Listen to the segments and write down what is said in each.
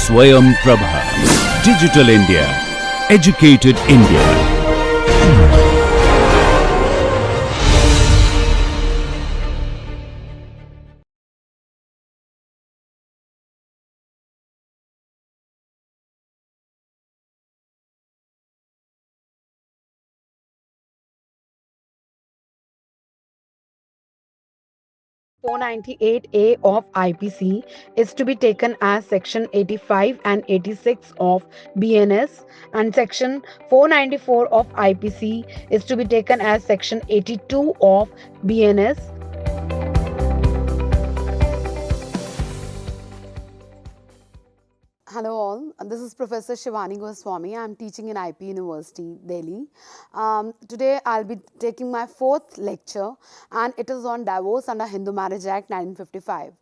Swayam Prabha. Digital India. Educated India. A of IPC is to be taken as Section 85 and 86 of BNS, and Section 494 of IPC is to be taken as Section 82 of BNS. Hello all, this is Professor Shivani Goswami. I am teaching in IP University, Delhi. Today I'll be taking my fourth lecture, and it is on divorce under Hindu Marriage Act 1955.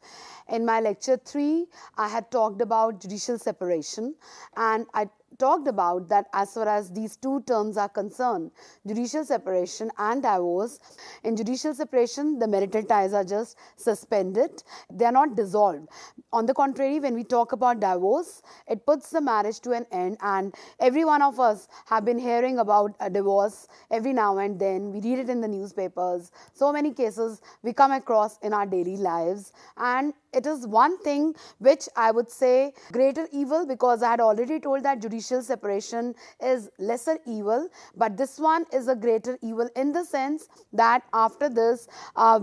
In my lecture 3, I had talked about judicial separation, and I talked about that as far as these two terms are concerned, judicial separation and divorce. In judicial separation, the marital ties are just suspended. They are not dissolved. On the contrary, when we talk about divorce, it puts the marriage to an end, and every one of us have been hearing about a divorce every now and then. We read it in the newspapers. So many cases we come across in our daily lives, and it is one thing which I would say greater evil, because I had already told that judicial separation is lesser evil, but this one is a greater evil in the sense that after this,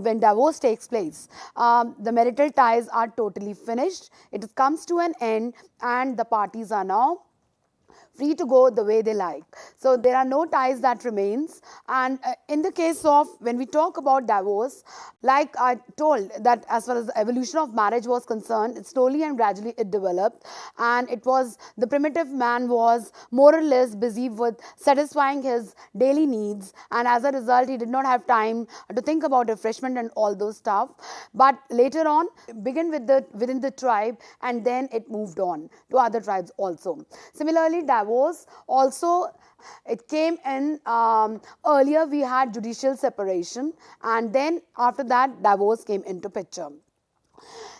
when divorce takes place, the marital ties are totally finished. It comes to an end, and the parties are now free to go the way they like. So there are no ties that remains. And in the case of when we talk about divorce, like I told that as far as the evolution of marriage was concerned, it slowly and gradually it developed, and it was the primitive man was more or less busy with satisfying his daily needs, and as a result he did not have time to think about refreshment and all those stuff. But later on began within the tribe, and then it moved on to other tribes also. Similarly, divorce also, it came in, earlier we had judicial separation, and then after that divorce came into picture.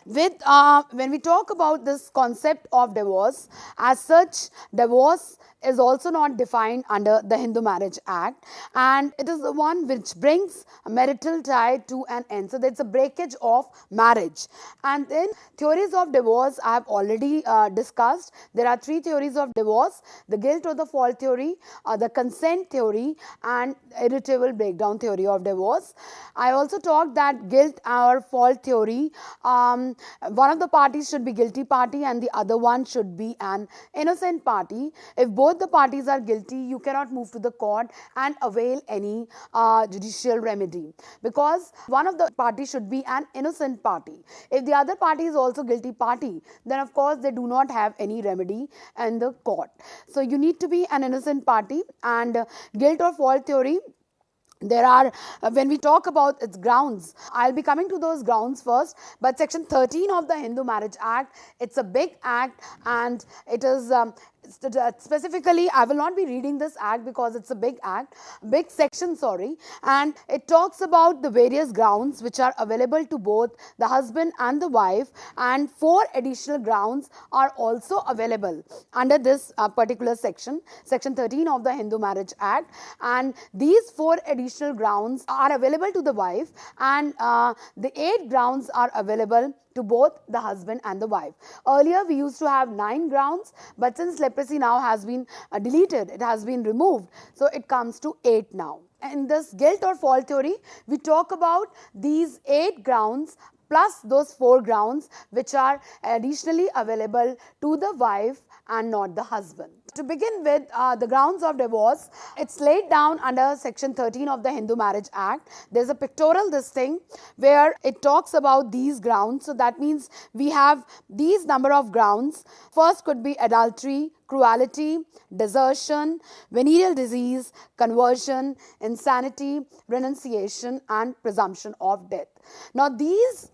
When we talk about this concept of divorce, as such, divorce is also not defined under the Hindu Marriage Act, and it is the one which brings a marital tie to an end. So there's a breakage of marriage. And then theories of divorce I have already discussed. There are three theories of divorce: the guilt or the fault theory, the consent theory, and irretrievable breakdown theory of divorce. I also talked that guilt or fault theory, one of the parties should be guilty party and the other one should be an innocent party. If both the parties are guilty, you cannot move to the court and avail any judicial remedy, because one of the parties should be an innocent party. If the other party is also guilty party, then of course they do not have any remedy in the court. So you need to be an innocent party. And guilt or fault theory, there are, when we talk about its grounds, I'll be coming to those grounds first, but Section 13 of the Hindu Marriage Act, it's a big act, and it is specifically, I will not be reading this act because it's a big act, big section, sorry, and it talks about the various grounds which are available to both the husband and the wife, and 4 additional grounds are also available under this particular section, Section 13 of the Hindu Marriage Act. And these 4 additional grounds are available to the wife, and the 8 grounds are available to both the husband and the wife. Earlier we used to have 9 grounds, but since leprosy now has been deleted, it has been removed, so it comes to 8 now. In this guilt or fault theory, we talk about these 8 grounds plus those 4 grounds which are additionally available to the wife and not the husband. To begin with, the grounds of divorce, it's laid down under Section 13 of the Hindu Marriage Act. There's a pictorial this thing where it talks about these grounds. So that means we have these number of grounds. First could be adultery, cruelty, desertion, venereal disease, conversion, insanity, renunciation, and presumption of death. Now these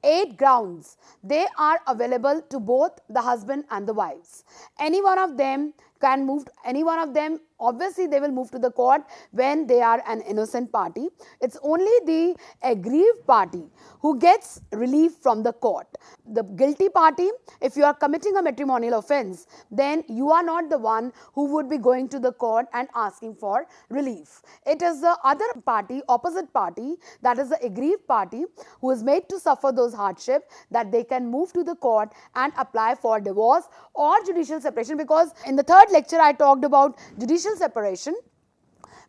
8 grounds, they are available to both the husband and the wives. Any one of them can move, any one of them obviously they will move to the court when they are an innocent party. It's only the aggrieved party who gets relief from the court. The guilty party, if you are committing a matrimonial offense, then you are not the one who would be going to the court and asking for relief. It is the other party, opposite party, that is the aggrieved party, who is made to suffer those hardships, that they can move to the court and apply for divorce or judicial separation. Because in the third lecture I talked about judicial separation,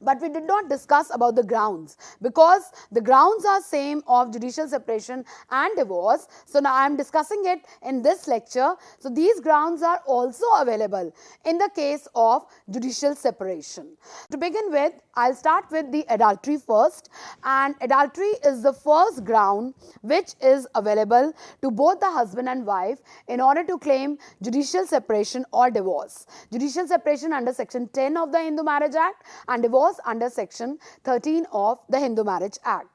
but we did not discuss about the grounds, because the grounds are same of judicial separation and divorce. So now I am discussing it in this lecture. So these grounds are also available in the case of judicial separation. To begin with, I'll start with the adultery first, and adultery is the first ground which is available to both the husband and wife in order to claim judicial separation or divorce. Judicial separation under section 10 of the Hindu Marriage Act and divorce under section 13 of the Hindu Marriage Act.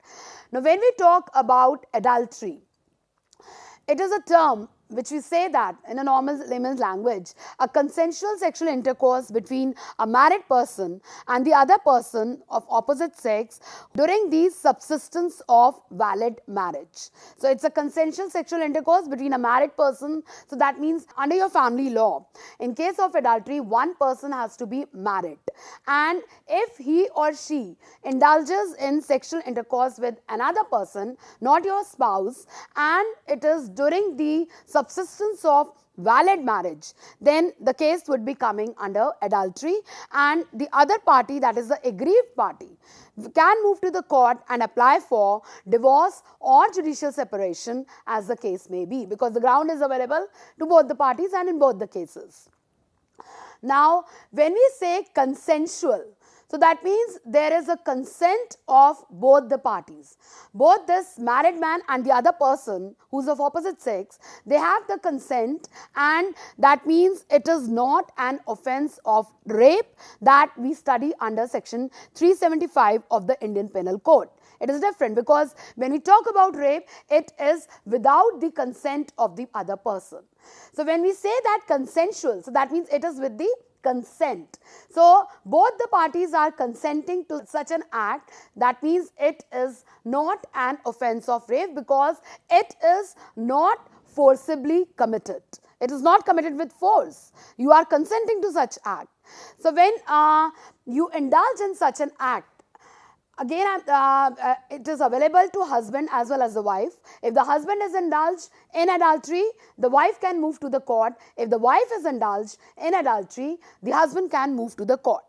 Now, when we talk about adultery, it is a term which we say that in a normal layman's language, a consensual sexual intercourse between a married person and the other person of opposite sex during the subsistence of valid marriage. So it's a consensual sexual intercourse between a married person. So that means under your family law, in case of adultery, one person has to be married. And if he or she indulges in sexual intercourse with another person, not your spouse, and it is during the subsistence of valid marriage, then the case would be coming under adultery, and the other party, that is the aggrieved party, can move to the court and apply for divorce or judicial separation as the case may be, because the ground is available to both the parties and in both the cases. Now, when we say consensual, so that means there is a consent of both the parties. Both this married man and the other person who's of opposite sex, they have the consent, and that means it is not an offense of rape that we study under section 375 of the Indian Penal Code. It is different, because when we talk about rape, it is without the consent of the other person. So when we say that consensual, so that means it is with the consent. So both the parties are consenting to such an act. That means it is not an offense of rape, because it is not forcibly committed. It is not committed with force. You are consenting to such act. So when you indulge in such an act, again, it is available to husband as well as the wife. If the husband is indulged in adultery, the wife can move to the court. If the wife is indulged in adultery, the husband can move to the court.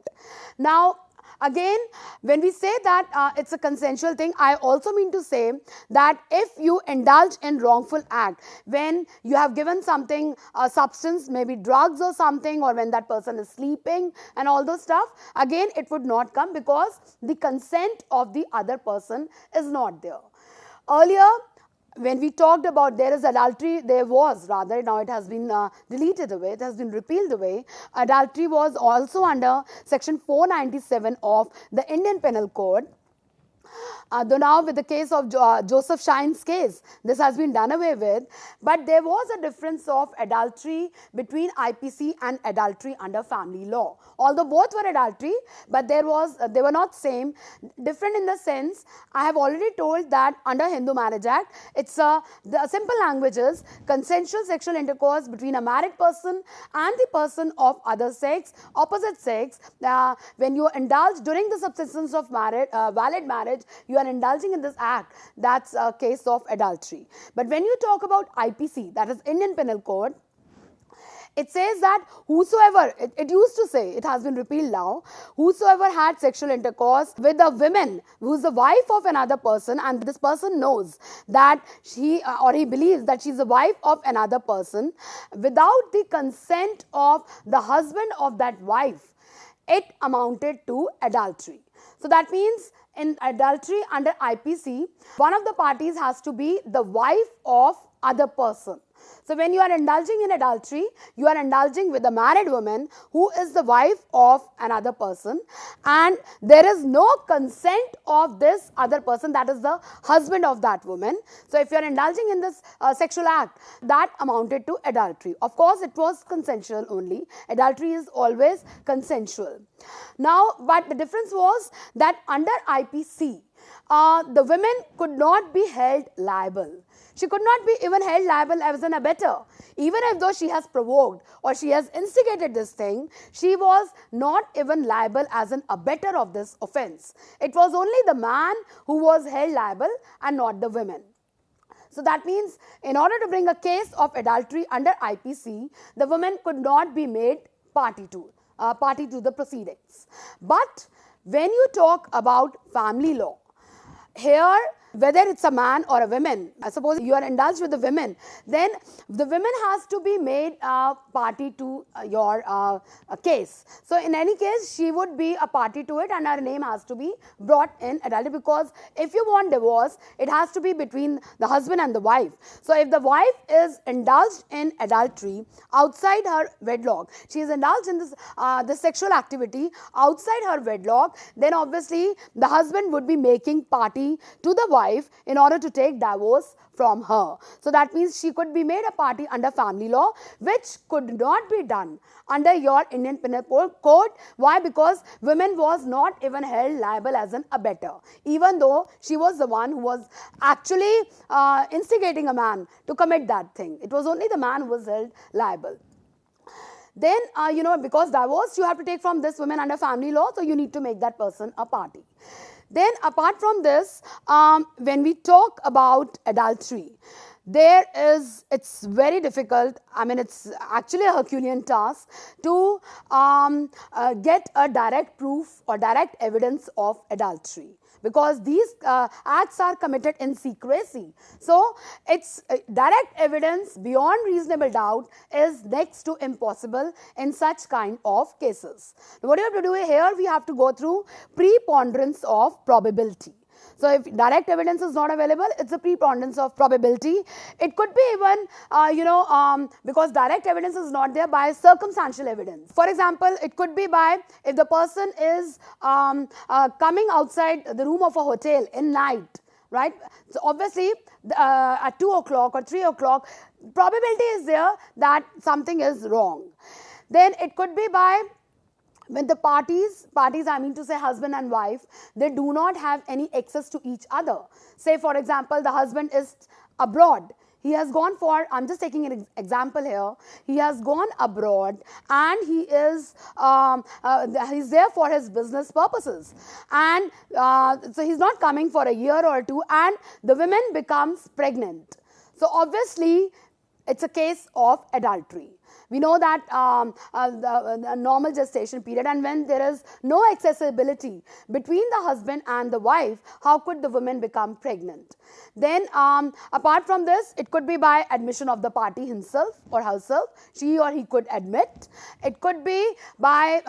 Now, again, when we say that it's a consensual thing, I also mean to say that if you indulge in wrongful act, when you have given something, a substance, maybe drugs or something, or when that person is sleeping and all those stuff, again, it would not come, because the consent of the other person is not there. Earlier, when we talked about now it has been deleted away, it has been repealed away. Adultery was also under section 497 of the Indian Penal Code. Though now with the case of Joseph Shine's case, this has been done away with, but there was a difference of adultery between IPC and adultery under family law. Although both were adultery, but they were not same, different in the sense, I have already told that under Hindu Marriage Act, it's the simple language is consensual sexual intercourse between a married person and the person of other sex, opposite sex. When you indulge during the subsistence of valid marriage, you are indulging in this act. That's a case of adultery. But when you talk about IPC, that is Indian Penal Code, it says that whosoever, it used to say, it has been repealed now, whosoever had sexual intercourse with a woman who is the wife of another person, and this person knows that she or he believes that she is the wife of another person, without the consent of the husband of that wife, it amounted to adultery. So that means in adultery under IPC, one of the parties has to be the wife of other person. So when you are indulging in adultery, you are indulging with a married woman who is the wife of another person, and there is no consent of this other person, that is the husband of that woman. So if you are indulging in this sexual act, that amounted to adultery. Of course, it was consensual only. Adultery is always consensual. Now, but the difference was that under IPC, the women could not be held liable. She could not be even held liable as an abettor. Even if though she has provoked or she has instigated this thing, she was not even liable as an abettor of this offense. It was only the man who was held liable and not the women. So that means in order to bring a case of adultery under IPC, the woman could not be made party to the proceedings. But when you talk about family law, here, whether it's a man or a woman, I suppose you are indulged with the women, then the women has to be made party to your case. So in any case, she would be a party to it and her name has to be brought in adultery, because if you want divorce, it has to be between the husband and the wife. So if the wife is indulged in adultery outside her wedlock, she is indulged in this sexual activity outside her wedlock, then obviously the husband would be making party to the wife in order to take divorce from her. So that means she could be made a party under family law, which could not be done under your Indian Penal Code. Why? Because women was not even held liable as an abettor, even though she was the one who was actually instigating a man to commit that thing. It was only the man who was held liable. Then, because divorce you have to take from this woman under family law, so you need to make that person a party. Then apart from this, when we talk about adultery, it's very difficult. I mean, it's actually a Herculean task to get a direct proof or direct evidence of adultery, because these acts are committed in secrecy. So it's direct evidence beyond reasonable doubt is next to impossible in such kind of cases. Now, what you have to do here, we have to go through preponderance of probability. So if direct evidence is not available, it's a preponderance of probability. It could be even, because direct evidence is not there, by circumstantial evidence. For example, it could be by, if the person is coming outside the room of a hotel in night, right? So obviously, at 2 o'clock or 3 o'clock, probability is there that something is wrong. Then it could be by, when the parties I mean to say husband and wife, they do not have any access to each other. Say for example, the husband is abroad. He has gone for, I'm just taking an example here, he has gone abroad and he is he's there for his business purposes. And so he's not coming for a year or two, and the woman becomes pregnant. So obviously, it's a case of adultery. We know that the normal gestation period, and when there is no accessibility between the husband and the wife, how could the woman become pregnant? Then apart from this, it could be by admission of the party himself or herself, she or he could admit. It could be by,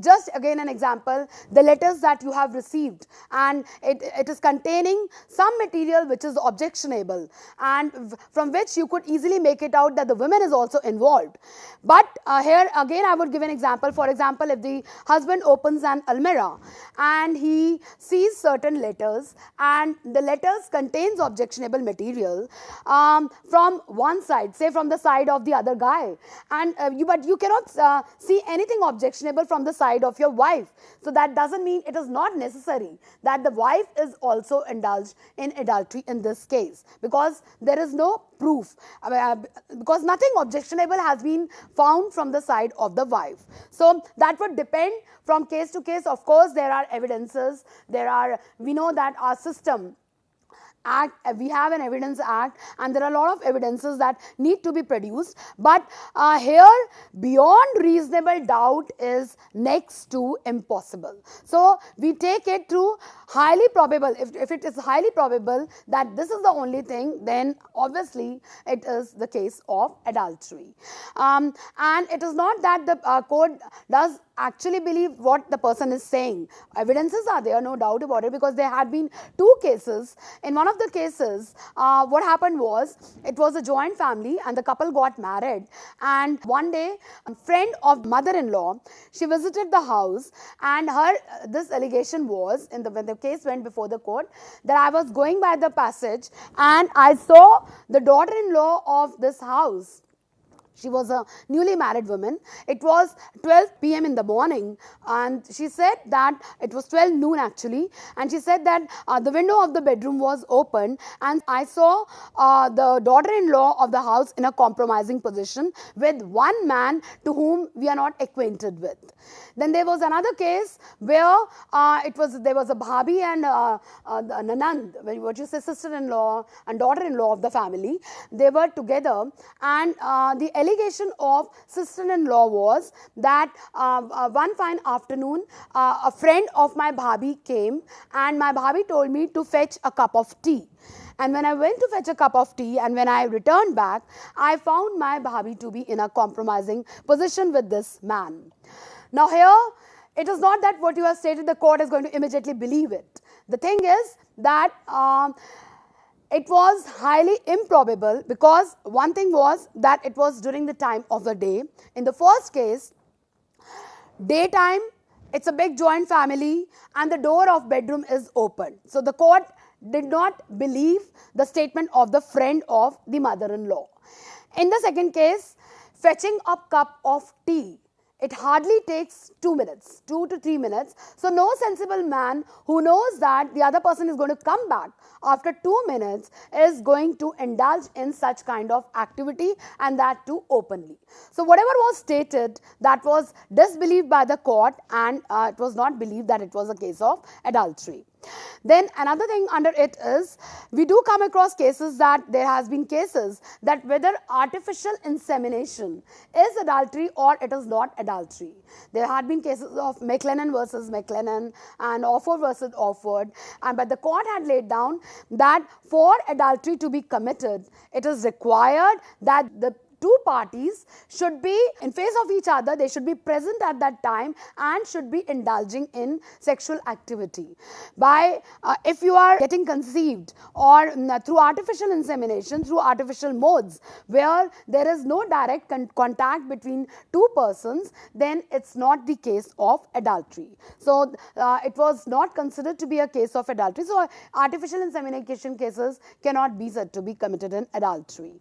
just again an example, the letters that you have received and it is containing some material which is objectionable, and from which you could easily make it out that the woman is also involved. But here again I would give an example. For example, if the husband opens an almirah and he sees certain letters, and the letters contains objectionable material from one side, say from the side of the other guy, and but you cannot see anything objectionable from the side of your wife. So that doesn't mean, it is not necessary that the wife is also indulged in adultery in this case, because there is no proof, because nothing objectionable has been found from the side of the wife. So that would depend from case to case. Of course, there are evidences, we know that our system Act, we have an Evidence Act, and there are a lot of evidences that need to be produced. But here, beyond reasonable doubt is next to impossible. So we take it to highly probable. If it is highly probable that this is the only thing, then obviously it is the case of adultery. And it is not that the code does actually believe what the person is saying. Evidences are there, no doubt about it, because there had been 2 cases. In one of the cases, what happened was, it was a joint family and the couple got married, and one day a friend of mother-in-law, she visited the house, and this allegation was, when the case went before the court, that I was going by the passage and I saw the daughter-in-law of this house. She was a newly married woman. It was 12 p.m. in the morning, and she said that it was 12 noon actually, and she said that the window of the bedroom was open, and I saw the daughter-in-law of the house in a compromising position with one man to whom we are not acquainted with. Then there was another case where there was a bhabi and nanand, what you say, sister-in-law and daughter-in-law of the family. They were together, and the allegation of sister-in-law was that one fine afternoon, a friend of my bhabi came, and my bhabi told me to fetch a cup of tea. And when I went to fetch a cup of tea, and when I returned back, I found my bhabi to be in a compromising position with this man. Now here, it is not that what you have stated, the court is going to immediately believe it. The thing is that it was highly improbable, because one thing was that it was during the time of the day. In the first case, daytime, it's a big joint family and the door of bedroom is open. So the court did not believe the statement of the friend of the mother-in-law. In the second case, fetching a cup of tea, it hardly takes 2 minutes, 2 to 3 minutes. So no sensible man who knows that the other person is going to come back after 2 minutes is going to indulge in such kind of activity, and that too openly. So whatever was stated, that was disbelieved by the court, and it was not believed that it was a case of adultery. Then another thing under it is, we do come across cases that there has been cases that whether artificial insemination is adultery or it is not adultery. There had been cases of McLennan versus McLennan and Offord versus Offord, but the court had laid down that for adultery to be committed, it is required that the 2 parties should be in face of each other, they should be present at that time and should be indulging in sexual activity. If you are getting conceived or through artificial insemination, through artificial modes, where there is no direct contact between 2 persons, then it's not the case of adultery. So it was not considered to be a case of adultery. So artificial insemination cases cannot be said to be committed in adultery.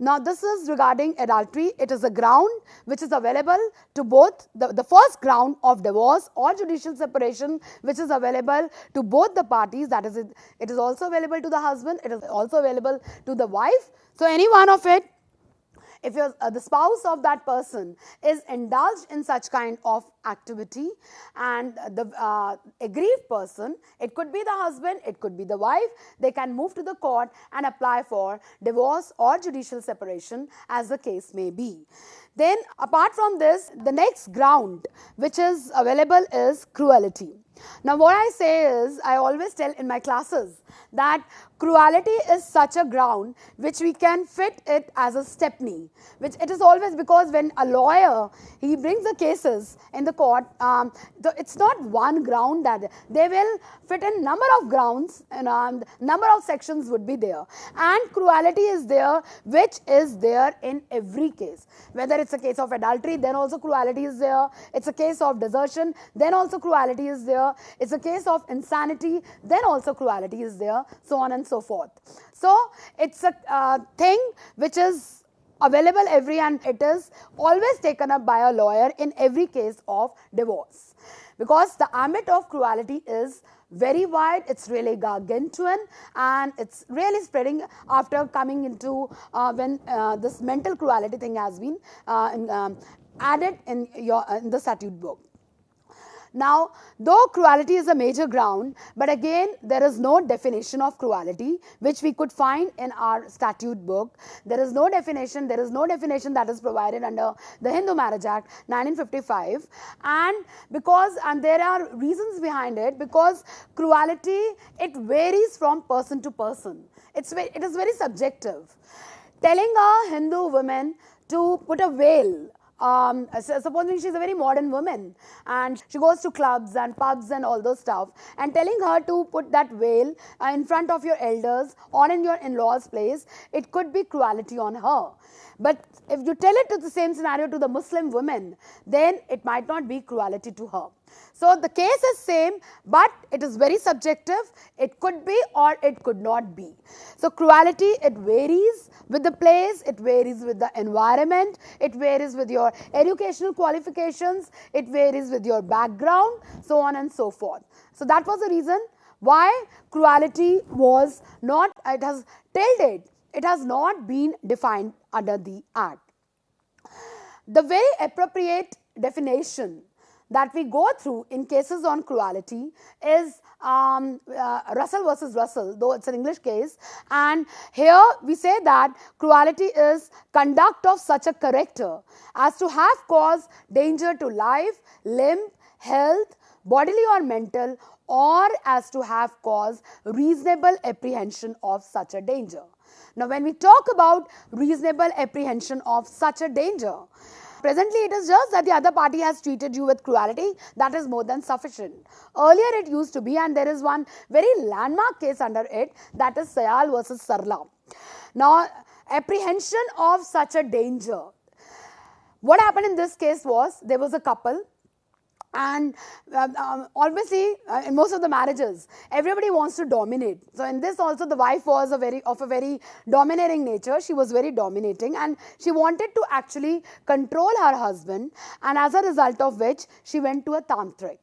Now this is regarding adultery. It is a ground which is available to both, the first ground of divorce or judicial separation, which is available to both the parties. That is, it is also available to the husband, it is also available to the wife. So any one of it, if the spouse of that person is indulged in such kind of activity, and the aggrieved person, it could be the husband, it could be the wife, they can move to the court and apply for divorce or judicial separation, as the case may be. Then apart from this, the next ground which is available is cruelty. Now what I say is, I always tell in my classes that cruelty is such a ground which we can fit it as a stepney, which it is always, because when a lawyer, he brings the cases in the court, it's not one ground that they will fit in number of grounds, and number of sections would be there, and cruelty is there, which is there in every case. Whether it's a case of adultery, then also cruelty is there. It's a case of desertion, then also cruelty is there. It's a case of insanity, then also cruelty is there, so on and so forth. So it's a thing which is available and it is always taken up by a lawyer in every case of divorce, because the ambit of cruelty is very wide, it's really gargantuan, and it's really spreading after coming into when this mental cruelty thing has been added in the statute book. Now, though cruelty is a major ground, but again there is no definition of cruelty which we could find in our statute book. There is no definition that is provided under the Hindu Marriage Act 1955, and there are reasons behind it, because cruelty, it varies from person to person. It is very subjective. Telling a Hindu woman to put a veil supposing she's a very modern woman and she goes to clubs and pubs and all those stuff, and telling her to put that veil in front of your elders or in your in-laws' place, it could be cruelty on her. But if you tell it to the same scenario to the Muslim women, then it might not be cruelty to her. So the case is same, but it is very subjective. It could be or it could not be. So cruelty, it varies with the place, it varies with the environment, it varies with your educational qualifications, it varies with your background, so on and so forth. So that was the reason why cruelty was not, it has till date, it has not been defined under the Act. The very appropriate definition that we go through in cases on cruelty is Russell versus Russell, though it's an English case. And here we say that cruelty is conduct of such a character as to have caused danger to life, limb, health, bodily or mental, or as to have caused reasonable apprehension of such a danger. Now, when we talk about reasonable apprehension of such a danger, presently it is just that the other party has treated you with cruelty, that is more than sufficient. Earlier it used to be, and there is one very landmark case under it, that is Sayal versus Sarla. Now, apprehension of such a danger. What happened in this case was, there was a couple, and obviously in most of the marriages everybody wants to dominate. So in this also the wife was of a very domineering nature. She was very dominating and she wanted to actually control her husband, and as a result of which she went to a tantric.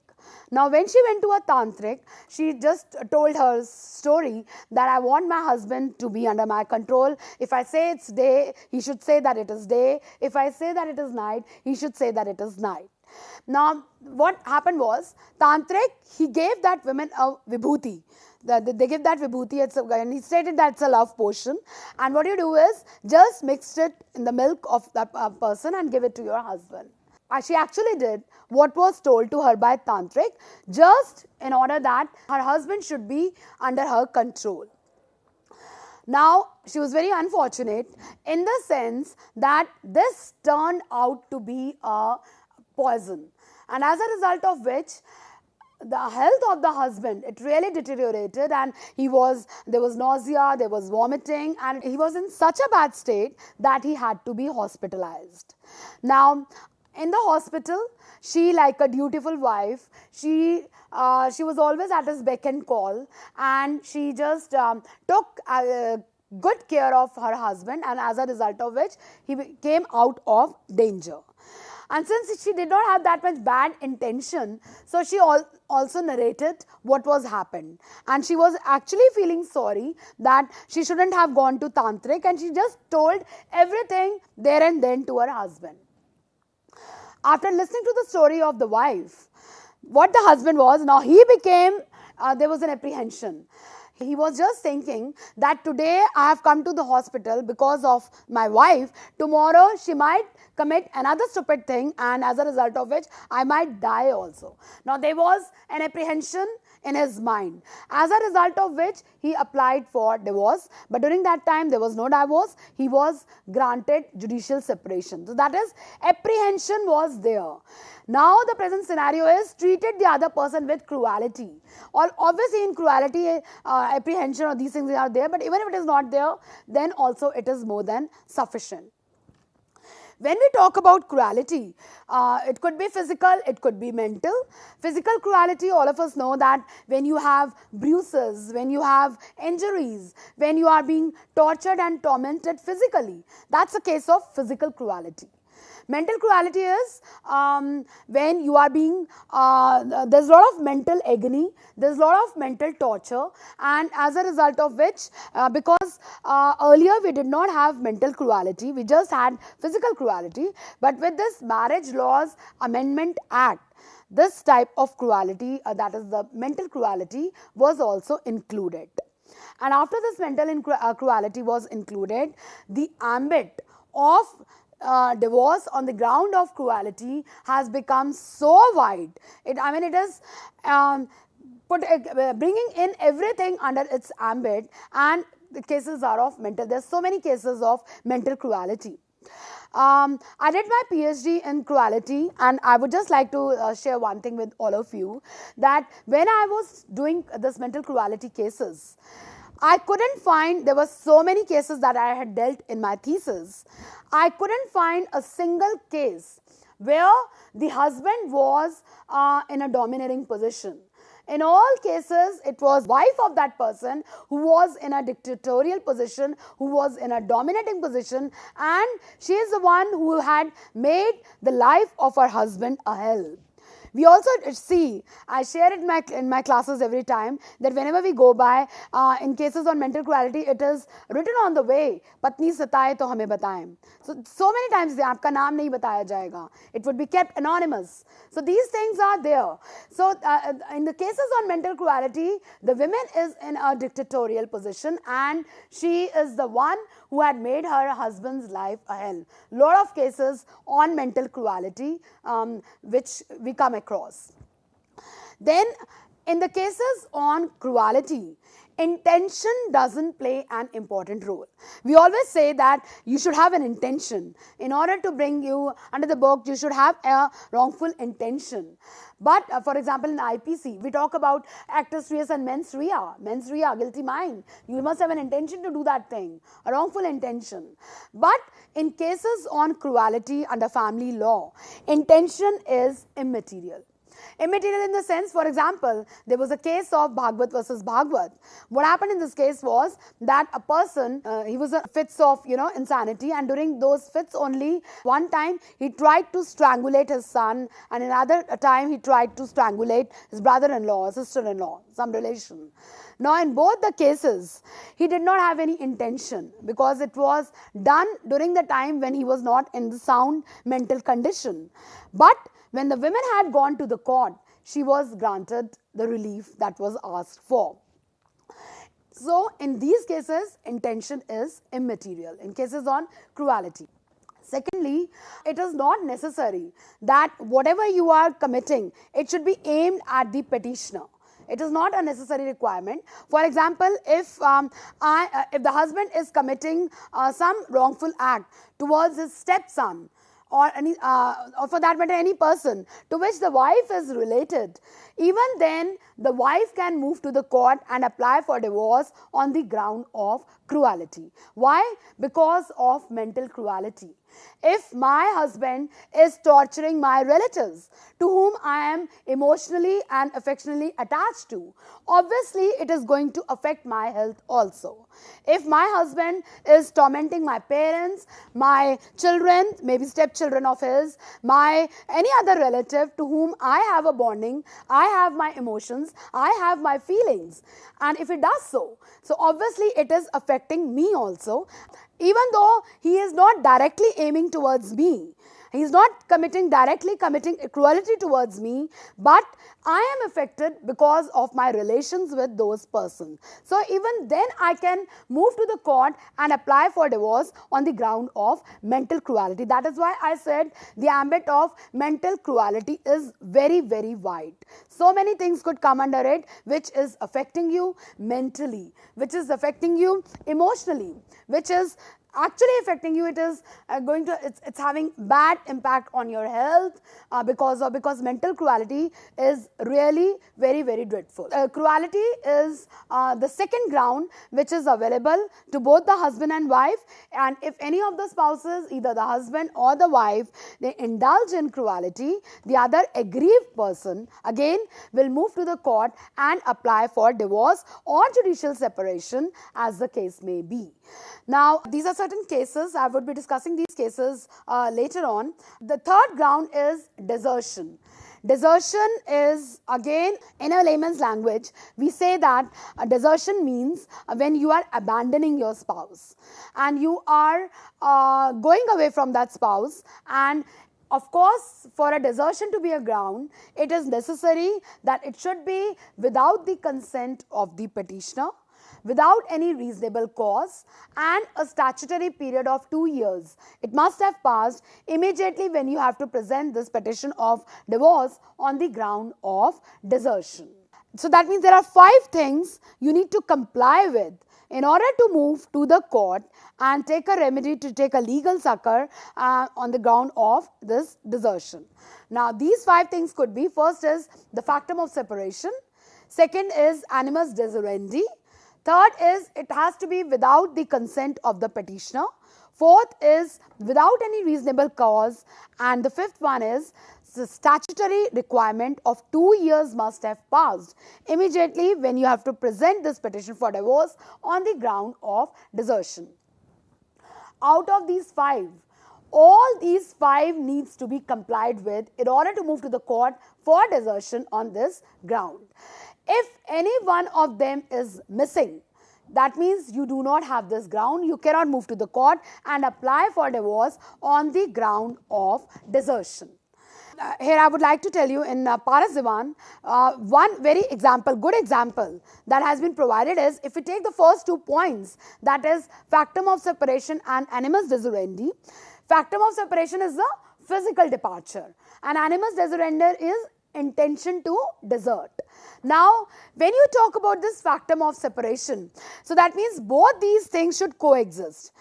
Now when she went to a tantric, she just told her story that I want my husband to be under my control. If I say it's day, he should say that it is day. If I say that it is night, he should say that it is night. Now, what happened was, Tantric, he gave that woman a vibhuti. They give that vibhuti, and he stated that it's a love potion. And what you do is, just mix it in the milk of that person and give it to your husband. She actually did what was told to her by Tantric, just in order that her husband should be under her control. Now, she was very unfortunate in the sense that this turned out to be a poison, and as a result of which the health of the husband, it really deteriorated, and there was nausea, there was vomiting, and he was in such a bad state that he had to be hospitalized. Now in the hospital, she, like a dutiful wife, she was always at his beck and call, and she just took good care of her husband, and as a result of which he came out of danger. And since she did not have that much bad intention, so she also narrated what was happened. And she was actually feeling sorry that she shouldn't have gone to Tantric, and she just told everything there and then to her husband. After listening to the story of the wife, what the husband was, now he became, there was an apprehension. He was just thinking that today I have come to the hospital because of my wife, tomorrow she might commit another stupid thing, and as a result of which I might die also. Now there was an apprehension in his mind, as a result of which he applied for divorce, but during that time there was no divorce, he was granted judicial separation. So that is, apprehension was there. Now the present scenario is, treated the other person with cruelty. Or obviously in cruelty, apprehension or these things are there, but even if it is not there, then also it is more than sufficient. When we talk about cruelty, it could be physical, it could be mental. Physical cruelty, all of us know that when you have bruises, when you have injuries, when you are being tortured and tormented physically, that's a case of physical cruelty. Mental cruelty is when you are being, there's a lot of mental agony, there's a lot of mental torture, and as a result of which, because earlier we did not have mental cruelty, we just had physical cruelty, but with this Marriage Laws Amendment Act, this type of cruelty, that is the mental cruelty, was also included. And after this mental cruelty was included, the ambit of divorce on the ground of cruelty has become so wide. It is bringing in everything under its ambit, and the cases are of mental. There's so many cases of mental cruelty. I did my PhD in cruelty, and I would just like to share one thing with all of you, that when I was doing this mental cruelty cases, I couldn't find, there were so many cases that I had dealt in my thesis, I couldn't find a single case where the husband was in a dominating position. In all cases, it was wife of that person who was in a dictatorial position, who was in a dominating position, and she is the one who had made the life of her husband a hell. We also see, I share it in my classes every time, that whenever we go by, in cases on mental cruelty, it is written on the way, Patni sataye to hame bataye. So many times, aapka naam nahi bataya jayega. It would be kept anonymous. So these things are there. So in the cases on mental cruelty, the woman is in a dictatorial position, and she is the one who had made her husband's life a hell. Lot of cases on mental cruelty which we come across. Then in the cases on cruelty, intention doesn't play an important role. We always say that you should have an intention. In order to bring you under the book, you should have a wrongful intention. But for example, in IPC, we talk about actus reus and mens rea. Mens rea, guilty mind. You must have an intention to do that thing, a wrongful intention. But in cases on cruelty under family law, intention is immaterial. Immaterial in the sense, for example, there was a case of Bhagwat versus Bhagwat. What happened in this case was that a person, he was in fits of, insanity, and during those fits only, one time he tried to strangulate his son, and another time he tried to strangulate his brother-in-law, sister-in-law, some relation. Now, in both the cases, he did not have any intention, because it was done during the time when he was not in the sound mental condition. But when the women had gone to the court, she was granted the relief that was asked for. So, in these cases, intention is immaterial, in cases on cruelty. Secondly, it is not necessary that whatever you are committing, it should be aimed at the petitioner. It is not a necessary requirement. For example, if the husband is committing some wrongful act towards his stepson, or for that matter any person to which the wife is related, even then the wife can move to the court and apply for divorce on the ground of cruelty. Why? Because of mental cruelty. If my husband is torturing my relatives to whom I am emotionally and affectionately attached to, obviously it is going to affect my health also. If my husband is tormenting my parents, my children, maybe stepchildren of his, any other relative to whom I have a bonding, I have my emotions, I have my feelings, and if it does so obviously it is affecting me also. Even though he is not directly aiming towards me, he is not directly committing cruelty towards me, but I am affected because of my relations with those persons. So even then I can move to the court and apply for divorce on the ground of mental cruelty. That is why I said the ambit of mental cruelty is very, very wide. So many things could come under it, which is affecting you mentally, which is affecting you emotionally, which is actually affecting you. It is it's having bad impact on your health because mental cruelty is really very, very dreadful. Cruelty is the second ground which is available to both the husband and wife, and if any of the spouses, either the husband or the wife, they indulge in cruelty, the other aggrieved person again will move to the court and apply for divorce or judicial separation as the case may be. Now, these are certain cases. I would be discussing these cases later on. The third ground is desertion. Desertion is, again, in a layman's language, we say that desertion means when you are abandoning your spouse and you are going away from that spouse. And of course, for a desertion to be a ground, it is necessary that it should be without the consent of the petitioner, without any reasonable cause, and a statutory period of 2 years. It must have passed immediately when you have to present this petition of divorce on the ground of desertion. So that means there are 5 things you need to comply with in order to move to the court and take a remedy, to take a legal succor on the ground of this desertion. Now, these 5 things could be: first is the factum of separation, second is animus deserendi, third is it has to be without the consent of the petitioner, fourth is without any reasonable cause, and the fifth one is the statutory requirement of 2 years must have passed immediately when you have to present this petition for divorce on the ground of desertion. Out of these 5, all these 5 needs to be complied with in order to move to the court for desertion on this ground. If any one of them is missing, that means you do not have this ground, you cannot move to the court and apply for divorce on the ground of desertion. Here I would like to tell you in Paras Diwan, one very good example that has been provided is, if we take the first 2 points, that is factum of separation and animus deserendi. Factum of separation is the physical departure and animus deserendi is intention to desert. Now, when you talk about this factum of separation, so that means both these things should coexist.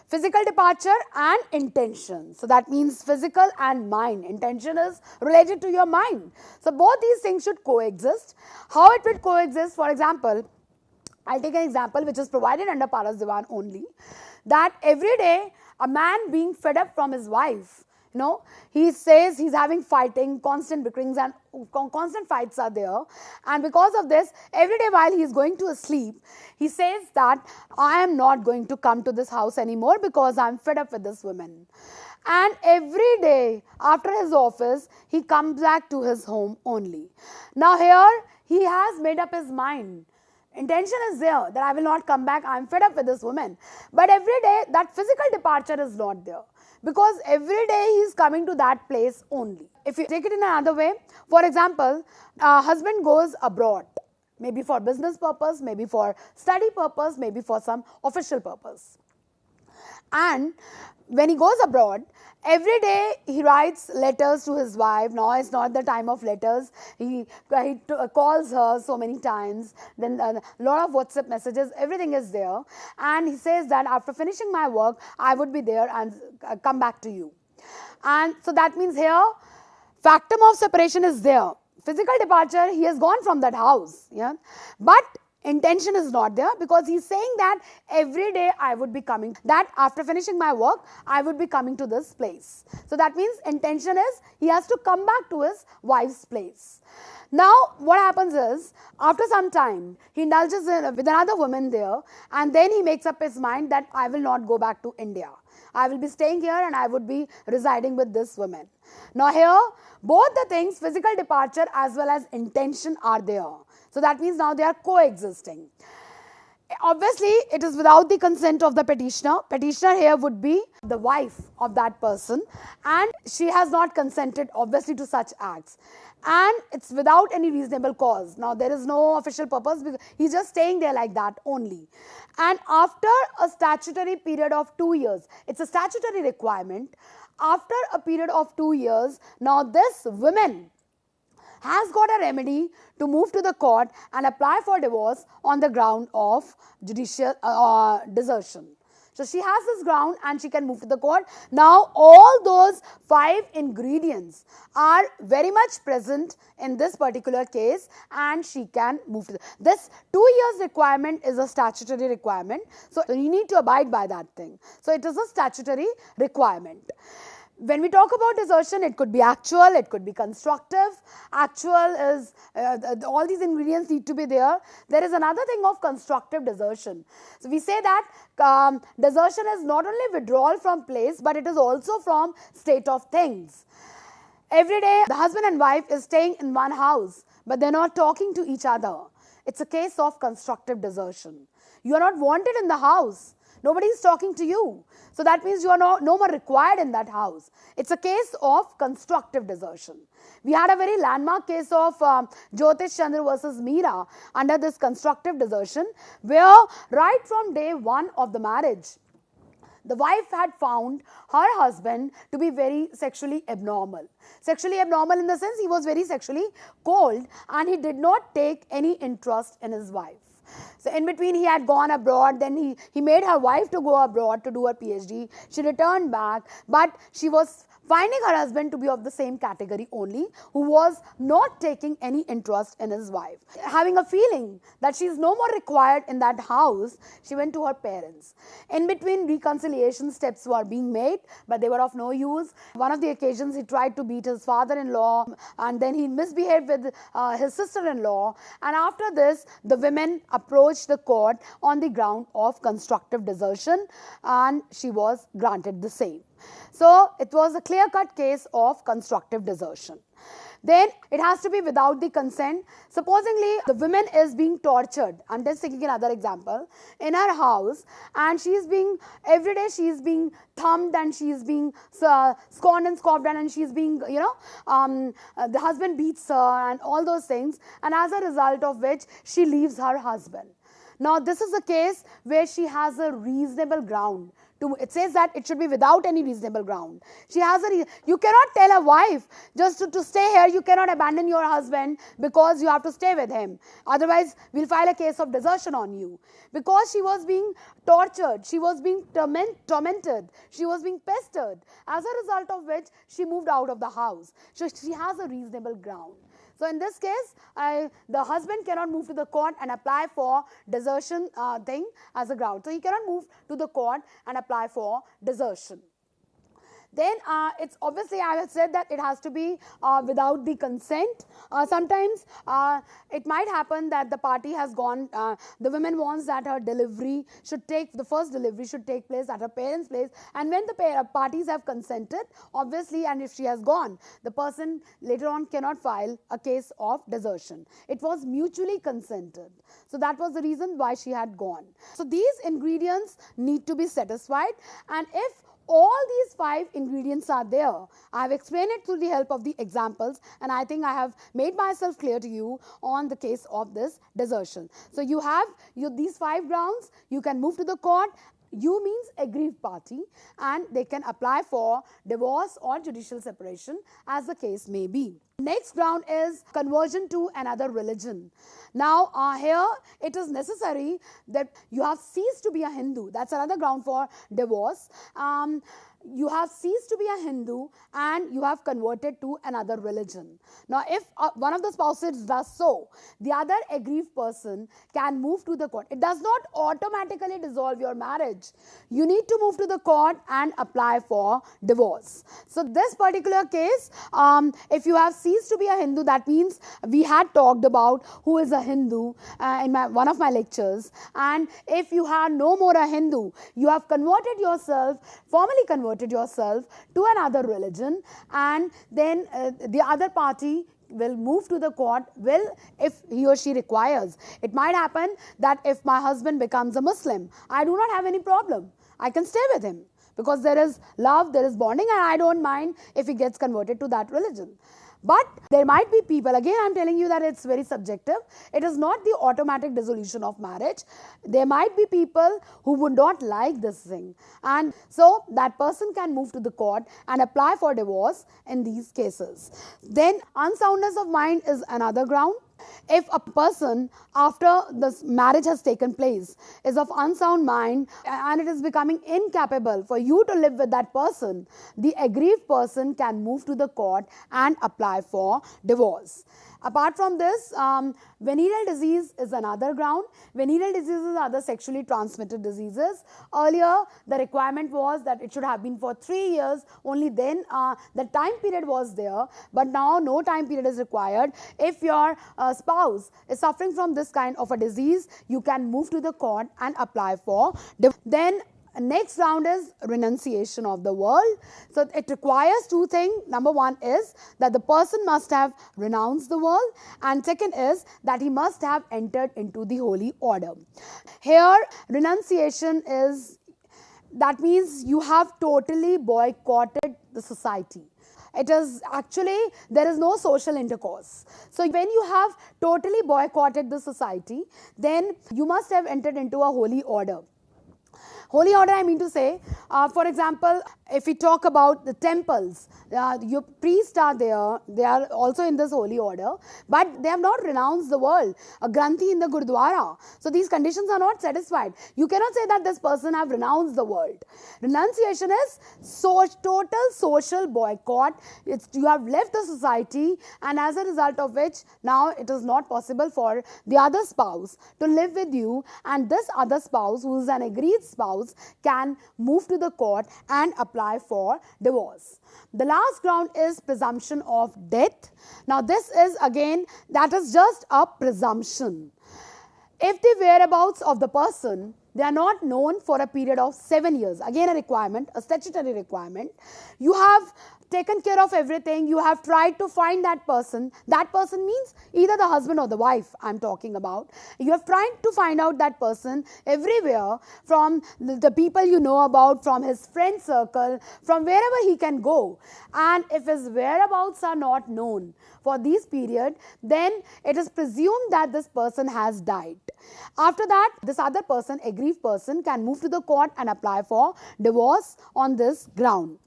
Physical departure and intention. So that means physical and mind. Intention is related to your mind. So both these things should coexist. How it will coexist? For example, I'll take an example which is provided under Paras Diwan only, that every day a man being fed up from his wife, he says he's having fighting, constant bickerings and constant fights are there, and because of this, every day while he is going to sleep, he says that I am not going to come to this house anymore because I am fed up with this woman. And every day after his office, he comes back to his home only. Now here, he has made up his mind. Intention is there that I will not come back, I am fed up with this woman. But every day, that physical departure is not there, because every day he is coming to that place only. If you take it in another way, for example, a husband goes abroad, maybe for business purpose, maybe for study purpose, maybe for some official purpose. And when he goes abroad, every day he writes letters to his wife. Now it's not the time of letters. He calls her so many times. Then a lot of WhatsApp messages, everything is there. And he says that after finishing my work, I would be there and come back to you. And so that means here, factum of separation is there. Physical departure, he has gone from that house. Yeah, but intention is not there, because he's saying that every day I would be coming, that after finishing my work, I would be coming to this place. So that means intention is he has to come back to his wife's place. Now, what happens is, after some time, he indulges with another woman there, and then he makes up his mind that I will not go back to India. I will be staying here and I would be residing with this woman. Now here, both the things, physical departure as well as intention, are there. So that means now they are coexisting. Obviously, it is without the consent of the petitioner. Petitioner here would be the wife of that person, and she has not consented obviously to such acts. And it's without any reasonable cause. Now, there is no official purpose, because he's just staying there like that only. And after a statutory period of 2 years, it's a statutory requirement. After a period of 2 years, now this woman has got a remedy to move to the court and apply for divorce on the ground of judicial desertion. So she has this ground and she can move to the court. Now all those 5 ingredients are very much present in this particular case, and she can move to this 2 years requirement is a statutory requirement. So you need to abide by that thing. So it is a statutory requirement. When we talk about desertion, it could be actual, it could be constructive. Actual is, all these ingredients need to be there. There is another thing of constructive desertion. So we say that desertion is not only withdrawal from place, but it is also from state of things. Every day, the husband and wife is staying in one house, but they're not talking to each other. It's a case of constructive desertion. You are not wanted in the house. Nobody is talking to you. So that means you are no more required in that house. It's a case of constructive desertion. We had a very landmark case of Jyotish Chandra versus Meera under this constructive desertion, where right from day 1 of the marriage, the wife had found her husband to be very sexually abnormal. Sexually abnormal in the sense he was very sexually cold and he did not take any interest in his wife. So in between he had gone abroad, then he made her wife to go abroad to do her PhD. She returned back, but she was finding her husband to be of the same category only, who was not taking any interest in his wife. Having a feeling that she is no more required in that house, she went to her parents. In between, reconciliation steps were being made, but they were of no use. One of the occasions he tried to beat his father-in-law, and then he misbehaved with his sister-in-law, and after this the women approached the court on the ground of constructive desertion, and she was granted the same. So it was a clear-cut case of constructive desertion. Then it has to be without the consent. Supposingly the woman is being tortured, I'm just taking another example, in her house, and every day she is being thumped, and she is being scorned and scoffed at, and she is being, the husband beats her and all those things, and as a result of which she leaves her husband. Now this is a case where she has a reasonable ground. It says that it should be without any reasonable ground. You cannot tell a wife just to stay here, you cannot abandon your husband because you have to stay with him. Otherwise, we'll file a case of desertion on you. Because she was being tortured, she was being tormented, she was being pestered, as a result of which she moved out of the house. So she has a reasonable ground. So in this case, the husband cannot move to the court and apply for desertion thing as a ground. So he cannot move to the court and apply for desertion. Then it's obviously, I have said that it has to be without the consent. Sometimes it might happen that the party has gone, the woman wants that the first delivery should take place at her parents' place, and when the parties have consented, obviously, and if she has gone, the person later on cannot file a case of desertion. It was mutually consented. So that was the reason why she had gone. So these ingredients need to be satisfied, and if all these 5 ingredients are there, I have explained it through the help of the examples, and I think I have made myself clear to you on the case of this desertion. So you have these 5 grounds, you can move to the court. You means aggrieved party, and they can apply for divorce or judicial separation as the case may be. Next ground is conversion to another religion. Now here it is necessary that you have ceased to be a Hindu. That's another ground for divorce. You have ceased to be a Hindu and you have converted to another religion. Now if one of the spouses does so, the other aggrieved person can move to the court. It does not automatically dissolve your marriage. You need to move to the court and apply for divorce. So this particular case, if you have ceased to be a Hindu, that means we had talked about who is a Hindu in one of my lectures, and if you are no more a Hindu, you have converted yourself, formally converted yourself to another religion, and then the other party will move to the court, if he or she requires. It might happen that if my husband becomes a Muslim, I do not have any problem. I can stay with him because there is love, there is bonding, and I don't mind if he gets converted to that religion. But there might be people, again I am telling you that it's very subjective. It is not the automatic dissolution of marriage. There might be people who would not like this thing, and so that person can move to the court and apply for divorce in these cases. Then unsoundness of mind is another ground. If a person after this marriage has taken place is of unsound mind and it is becoming incapable for you to live with that person, the aggrieved person can move to the court and apply for divorce. Apart from this, venereal disease is another ground. Venereal diseases are the sexually transmitted diseases. Earlier, the requirement was that it should have been for 3 years. Only then the time period was there. But now no time period is required. If your spouse is suffering from this kind of a disease, you can move to the court and apply for divorce. Then next round is renunciation of the world. So it requires 2 things. Number 1 is that the person must have renounced the world, and second is that he must have entered into the holy order. Here renunciation is, that means you have totally boycotted the society. It is actually, there is no social intercourse. So when you have totally boycotted the society, then you must have entered into a holy order. Holy order, I mean to say, for example, if we talk about the temples, your priests are there, they are also in this holy order, but they have not renounced the world, a Granthi in the Gurdwara. So these conditions are not satisfied. You cannot say that this person have renounced the world. Renunciation is total social boycott. You have left the society, and as a result of which, now it is not possible for the other spouse to live with you, and this other spouse, who is an agreed spouse, can move to the court and apply for divorce. The last ground is presumption of death. Now this is again, that is just a presumption. If the whereabouts of the person, they are not known for a period of 7 years, again a requirement, a statutory requirement, you have taken care of everything, you have tried to find that person means either the husband or the wife I am talking about. You have tried to find out that person everywhere, from the people you know about, from his friend circle, from wherever he can go, and if his whereabouts are not known for this period, then it is presumed that this person has died. After that, this other person, aggrieved person, can move to the court and apply for divorce on this ground.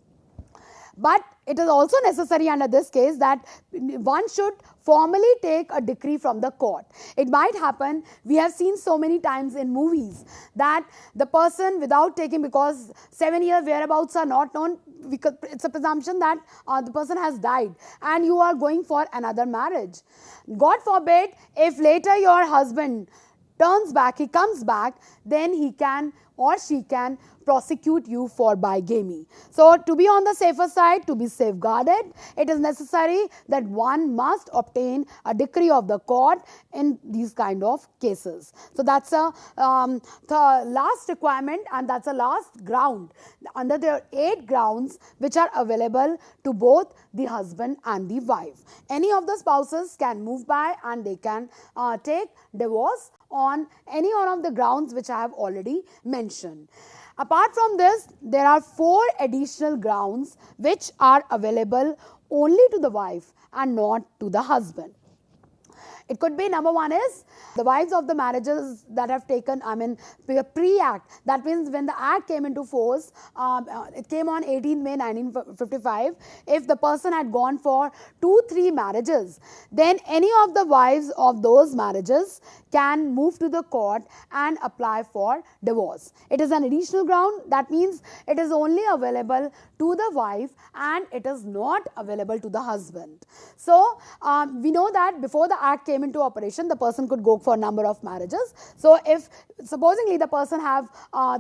But it is also necessary under this case that one should formally take a decree from the court. It might happen, we have seen so many times in movies, that the person without taking, because 7 years whereabouts are not known, it's a presumption that the person has died and you are going for another marriage. God forbid, if later your husband turns back, he comes back, then he can or she can prosecute you for bigamy. So to be on the safer side, to be safeguarded, it is necessary that one must obtain a decree of the court in these kind of cases. So that's the last requirement, and that's the last ground. Under there are 8 grounds which are available to both the husband and the wife. Any of the spouses can move by and they can take divorce on any one of the grounds which I have already mentioned. Apart from this, there are 4 additional grounds which are available only to the wife and not to the husband. It could be, number 1 is the wives of the marriages that have taken, pre-act. That means when the act came into force, it came on 18th May 1955. If the person had gone for 2-3 marriages, then any of the wives of those marriages can move to the court and apply for divorce. It is an additional ground. That means it is only available to the wife and it is not available to the husband. So we know that before the act came into operation, the person could go for a number of marriages. So if supposingly the person have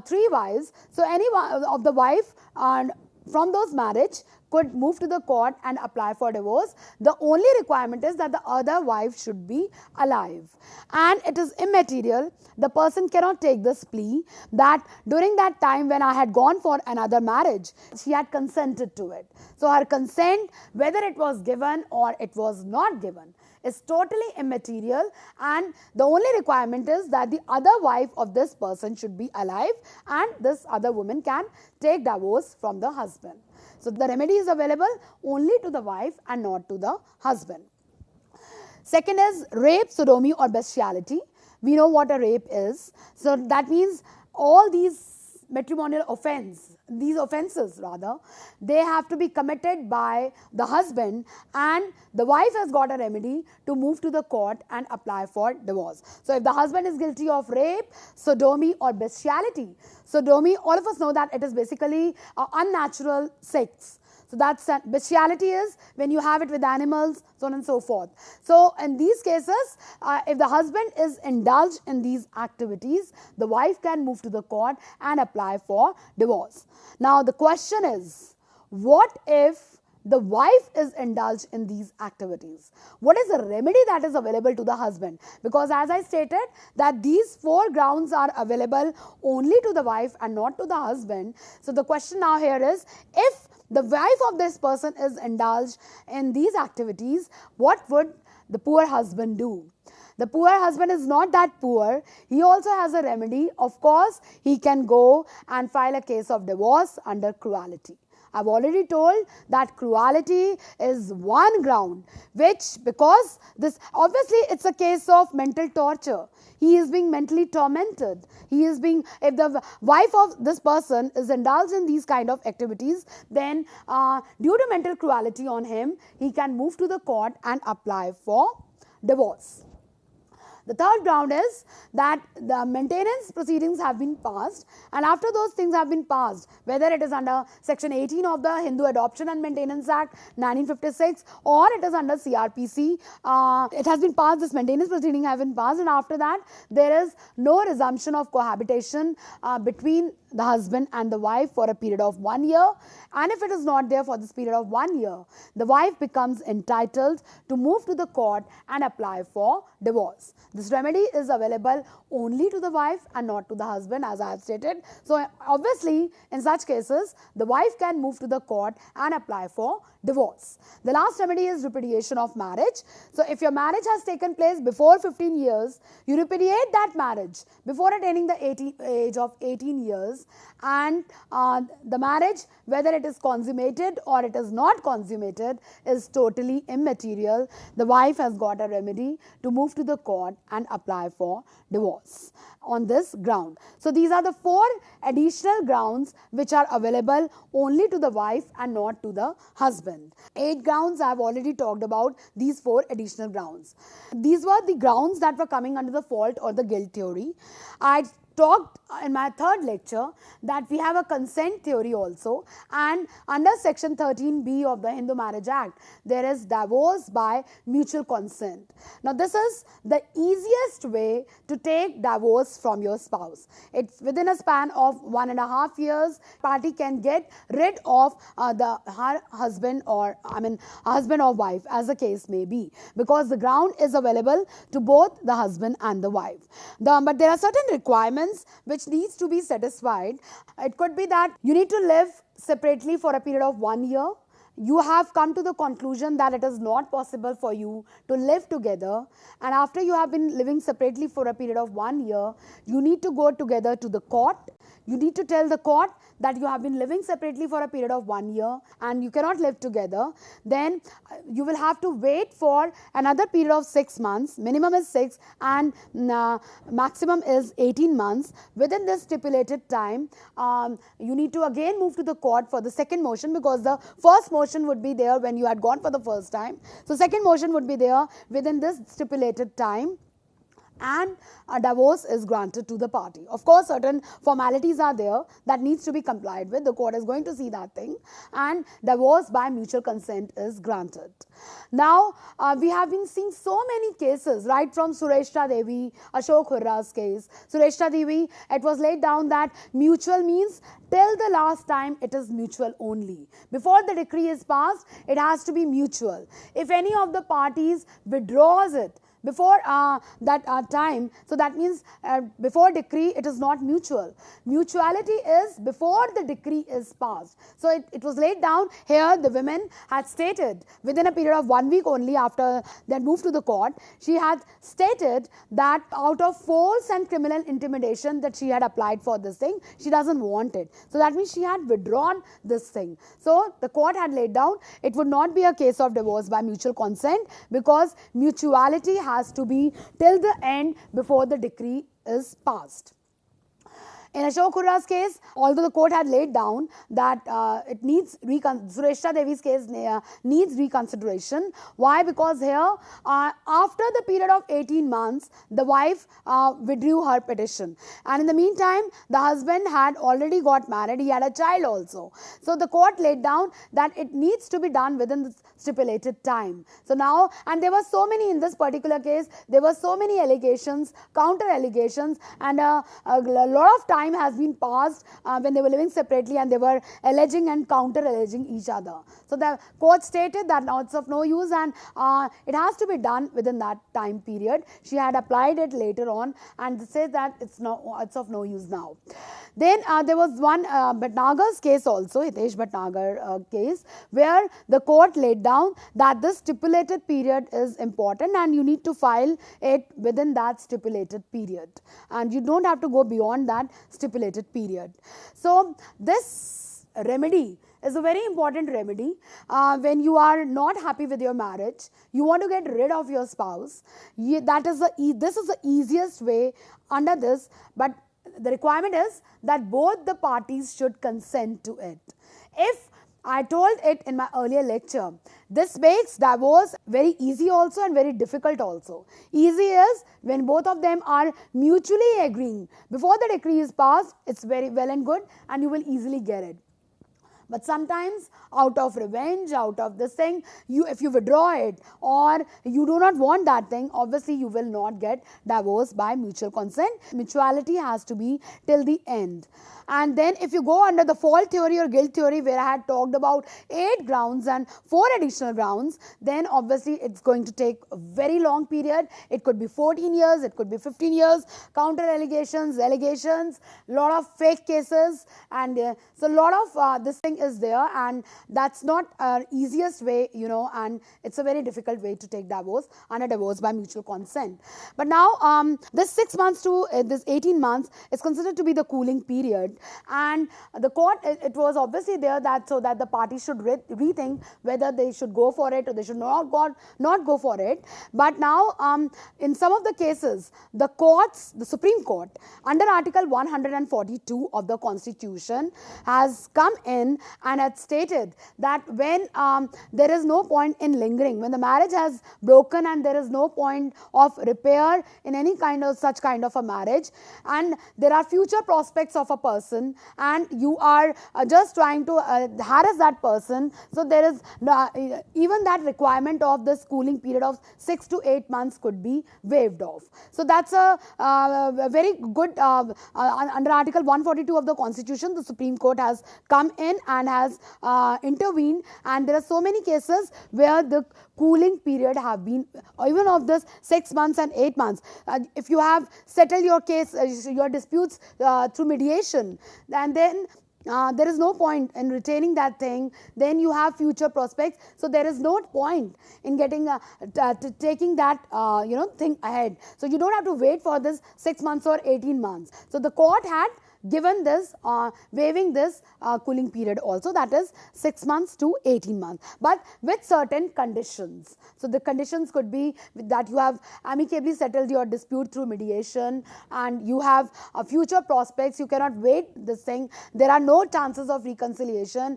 3 wives, so any one of the wife from those marriage could move to the court and apply for divorce. The only requirement is that the other wife should be alive. And it is immaterial. The person cannot take this plea that during that time when I had gone for another marriage, she had consented to it. So her consent, whether it was given or it was not given, is totally immaterial, and the only requirement is that the other wife of this person should be alive and this other woman can take divorce from the husband. So the remedy is available only to the wife and not to the husband. Second is rape, sodomy or bestiality. We know what a rape is. So that means all these matrimonial offenses rather, they have to be committed by the husband, and the wife has got a remedy to move to the court and apply for divorce. So if the husband is guilty of rape, sodomy or bestiality, sodomy, all of us know that it is basically unnatural sex. So that's bestiality is when you have it with animals, so on and so forth. So in these cases, if the husband is indulged in these activities, the wife can move to the court and apply for divorce. Now the question is, what if the wife is indulged in these activities? What is the remedy that is available to the husband? Because as I stated that these 4 grounds are available only to the wife and not to the husband. So the question now here is, if the wife of this person is indulged in these activities, what would the poor husband do? The poor husband is not that poor. He also has a remedy. Of course, he can go and file a case of divorce under cruelty. I've already told that cruelty is one ground, which, because this, obviously it's a case of mental torture. He is being mentally tormented. He is being, if the wife of this person is indulged in these kind of activities, then due to mental cruelty on him, he can move to the court and apply for divorce. The third ground is that the maintenance proceedings have been passed, and after those things have been passed, whether it is under section 18 of the Hindu Adoption and Maintenance Act 1956 or it is under CRPC, it has been passed, this maintenance proceeding have been passed, and after that there is no resumption of cohabitation between the husband and the wife for a period of 1 year, and if it is not there for this period of 1 year, the wife becomes entitled to move to the court and apply for divorce. This remedy is available only to the wife and not to the husband, as I have stated. So obviously in such cases the wife can move to the court and apply for divorce. The last remedy is repudiation of marriage. So if your marriage has taken place before 15 years, you repudiate that marriage before attaining the age of 18 years, and the marriage, whether it is consummated or it is not consummated, is totally immaterial. The wife has got a remedy to move to the court and apply for divorce on this ground. So these are the 4 additional grounds which are available only to the wife and not to the husband. 8 grounds I have already talked about, these 4 additional grounds. These were the grounds that were coming under the fault or the guilt theory. I talked in my third lecture that we have a consent theory also, and under section 13B of the Hindu Marriage Act there is divorce by mutual consent. Now this is the easiest way to take divorce from your spouse. It's within a span of 1.5 years, party can get rid of her husband or husband or wife, as the case may be, because the ground is available to both the husband and the wife. But there are certain requirements which needs to be satisfied. It could be that you need to live separately for a period of 1 year. You have come to the conclusion that it is not possible for you to live together, and after you have been living separately for a period of 1 year, you need to go together to the court. You need to tell the court that you have been living separately for a period of 1 year and you cannot live together. Then you will have to wait for another period of 6 months. Minimum is 6 and maximum is 18 months. Within this stipulated time, you need to again move to the court for the second motion, because the first motion would be there when you had gone for the first time. So second motion would be there within this stipulated time, and a divorce is granted to the party. Of course, certain formalities are there that needs to be complied with. The court is going to see that thing, and divorce by mutual consent is granted. Now, we have been seeing so many cases, right from Sureshta Devi, Ashok Hurra's case. Sureshta Devi, it was laid down that mutual means till the last time it is mutual only. Before the decree is passed, it has to be mutual. If any of the parties withdraws it before that time, so that means before decree it is not mutual. Mutuality is before the decree is passed. So it was laid down here. The women had stated within a period of 1 week only after they had moved to the court, she had stated that out of force and criminal intimidation that she had applied for this thing, she doesn't want it. So that means she had withdrawn this thing. So the court had laid down it would not be a case of divorce by mutual consent, because mutuality has to be till the end before the decree is passed. In Ashok Hurra's case, although the court had laid down that it needs Sureshta Devi's case needs reconsideration. Why? Because here, after the period of 18 months, the wife withdrew her petition, and in the meantime, the husband had already got married. He had a child also. So the court laid down that it needs to be done within the stipulated time. So now, and there were so many in this particular case. There were so many allegations, counter allegations, and a lot of time has been passed when they were living separately, and they were alleging and counter-alleging each other. So the court stated that now it's of no use, and it has to be done within that time period. She had applied it later on and says that it's of no use now. Then there was one Bhatnagar's case also, Hitesh Bhatnagar case, where the court laid down that this stipulated period is important and you need to file it within that stipulated period, and you don't have to go beyond that stipulated period. So this remedy is a very important remedy. When you are not happy with your marriage, you want to get rid of your spouse, this is the easiest way under this, but the requirement is that both the parties should consent to it. If I told it in my earlier lecture, this makes divorce very easy also and very difficult also. Easy is when both of them are mutually agreeing. Before the decree is passed, it's very well and good and you will easily get it. But sometimes out of revenge, out of this thing, if you withdraw it or you do not want that thing, obviously you will not get divorced by mutual consent. Mutuality has to be till the end. And then if you go under the fault theory or guilt theory, where I had talked about 8 grounds and 4 additional grounds, then obviously it's going to take a very long period. It could be 14 years, it could be 15 years, counter allegations, lot of fake cases, and so a lot of this thing is there, and that's not easiest way, and it's a very difficult way to take divorce under divorce by mutual consent. But now this 6 months to this 18 months is considered to be the cooling period. And the court, it was obviously there that so that the parties should rethink whether they should go for it or they should not go for it. But now in some of the cases, the Supreme Court under Article 142 of the Constitution has come in and had stated that when there is no point in lingering, when the marriage has broken and there is no point of repair in any such kind of a marriage, and there are future prospects of a person and you are just trying to harass that person, so there is even that requirement of this cooling period of 6 to 8 months could be waived off. So that's a very good under Article 142 of the Constitution, the Supreme Court has come in and has intervened, and there are so many cases where the cooling period have been even of this 6 months and 8 months. If you have settled your case, your disputes through mediation, and then there is no point in retaining that thing, then you have future prospects, so there is no point in getting taking that thing ahead. So you don't have to wait for this 6 months or 18 months. So the court had given this waiving this cooling period also, that is 6 months to 18 months, but with certain conditions. So the conditions could be that you have amicably settled your dispute through mediation and you have future prospects, you cannot wait this thing, there are no chances of reconciliation,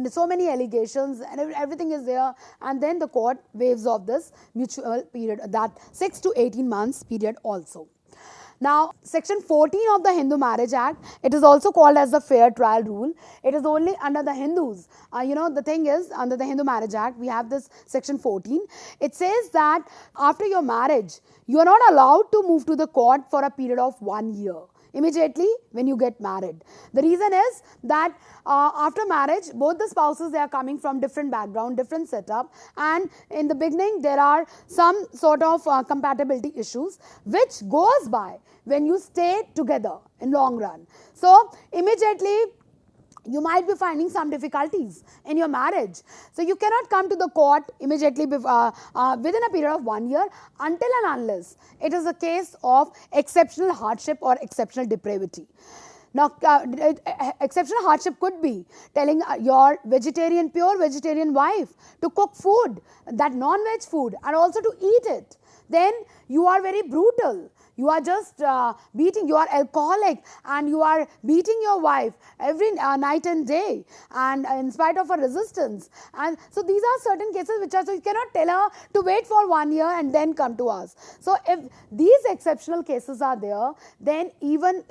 so many allegations and everything is there, and then the court waives off this mutual period, that 6 to 18 months period also. Now, Section 14 of the Hindu Marriage Act, it is also called as the Fair Trial Rule. It is only under the Hindus. The thing is, under the Hindu Marriage Act, we have this Section 14. It says that after your marriage, you are not allowed to move to the court for a period of 1 year. Immediately when you get married. The reason is that after marriage, both the spouses, they are coming from different background, different setup, and in the beginning there are some sort of compatibility issues which goes by when you stay together in long run. So immediately you might be finding some difficulties in your marriage. So you cannot come to the court immediately within a period of 1 year until and unless it is a case of exceptional hardship or exceptional depravity. Now, exceptional hardship could be telling your pure vegetarian wife to cook food, that non-veg food, and also to eat it. Then you are very brutal. You are just beating, you are alcoholic and you are beating your wife every night and day, and in spite of her resistance. And so these are certain cases which are, so you cannot tell her to wait for 1 year and then come to us. So if these exceptional cases are there, then even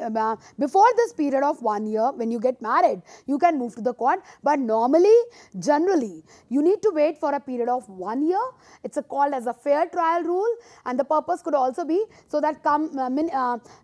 before this period of 1 year, when you get married, you can move to the court. But normally, generally, you need to wait for a period of 1 year. It's called as a fair trial rule, and the purpose could also be so that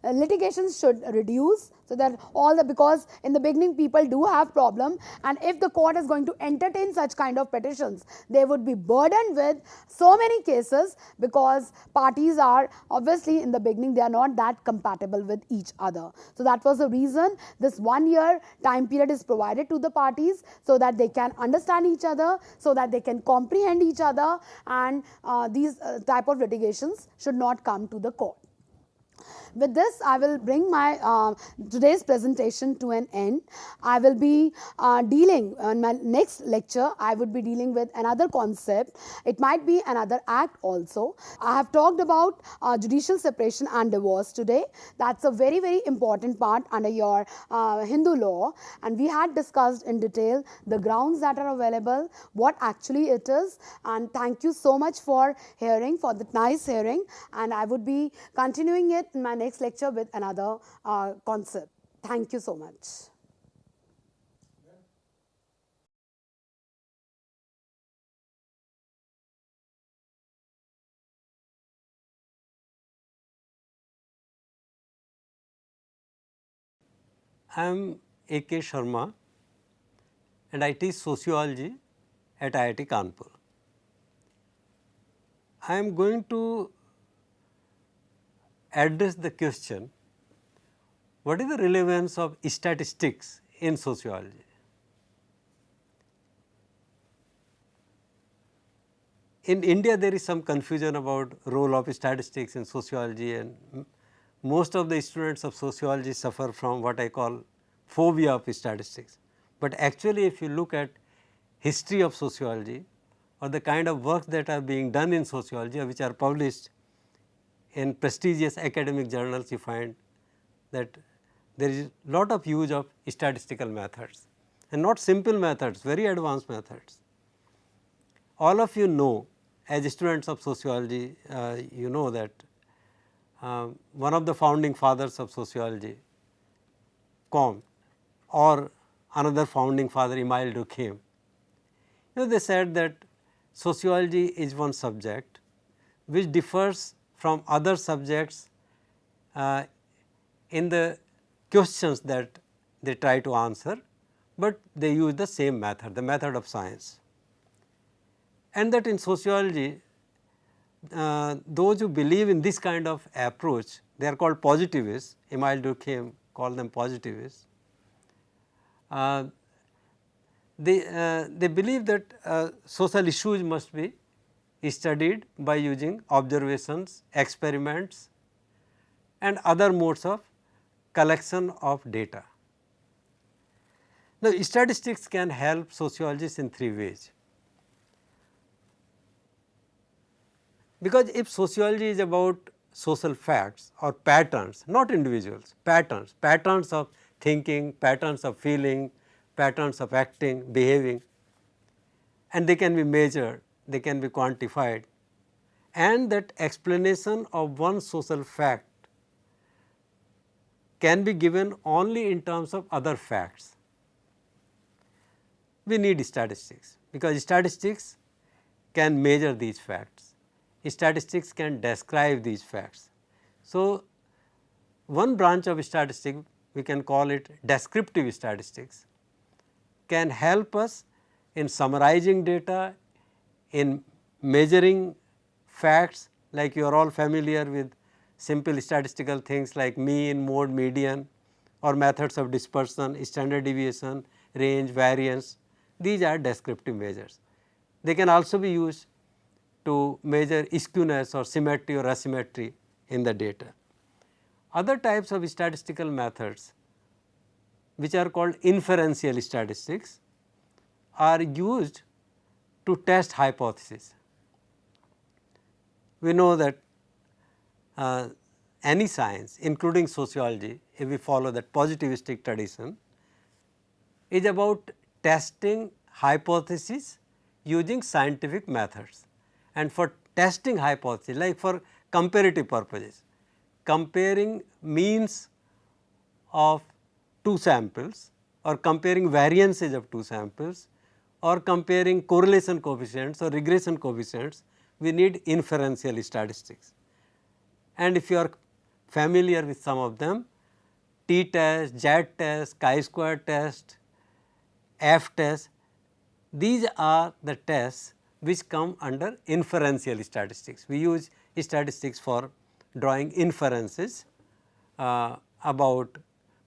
litigations should reduce, so that because in the beginning people do have problem, and if the court is going to entertain such kind of petitions, they would be burdened with so many cases, because parties are obviously in the beginning they are not that compatible with each other. So that was the reason this 1 year time period is provided to the parties, so that they can understand each other, so that they can comprehend each other, and these type of litigations should not come to the court. With this, I will bring my today's presentation to an end. I will be dealing in my next lecture. I would be dealing with another concept. It might be another act also. I have talked about judicial separation and divorce today. That's a very, very important part under your Hindu law, and we had discussed in detail the grounds that are available, what actually it is, and thank you so much for hearing, for the nice hearing, and I would be continuing it in my next lecture with another concept. Thank you so much. I am A.K. Sharma and I teach sociology at IIT Kanpur. I am going to address the question, what is the relevance of statistics in sociology? In India, there is some confusion about role of statistics in sociology, and most of the students of sociology suffer from what I call phobia of statistics. But actually, if you look at history of sociology or the kind of works that are being done in sociology or which are published in prestigious academic journals, you find that there is a lot of use of statistical methods, and not simple methods, very advanced methods. All of you know, as students of sociology, you know that one of the founding fathers of sociology, Comte, or another founding father, Emile Durkheim, they said that sociology is one subject which differs from other subjects in the questions that they try to answer, but they use the same method, the method of science. And that in sociology, those who believe in this kind of approach, they are called positivists. Emile Durkheim called them positivists. They believe that social issues must be studied by using observations, experiments, and other modes of collection of data. Now, statistics can help sociologists in three ways. Because if sociology is about social facts or patterns, not individuals, patterns of thinking, patterns of feeling, patterns of acting, behaving, and they can be measured, they can be quantified, and that explanation of one social fact can be given only in terms of other facts. We need statistics, because statistics can measure these facts. Statistics can describe these facts. So, one branch of statistics, we can call it descriptive statistics, can help us in summarizing data, in measuring facts, like you are all familiar with simple statistical things like mean, mode, median, or methods of dispersion, standard deviation, range, variance. These are descriptive measures. They can also be used to measure skewness or symmetry or asymmetry in the data. Other types of statistical methods, which are called inferential statistics, are used to test hypotheses. We know that any science, including sociology, if we follow that positivistic tradition, is about testing hypotheses using scientific methods. And for testing hypotheses, like for comparative purposes, comparing means of two samples, or comparing variances of two samples, or comparing correlation coefficients or regression coefficients, we need inferential statistics. And if you are familiar with some of them, t-test, z-test, chi-square test, f-test, these are the tests which come under inferential statistics. We use statistics for drawing inferences about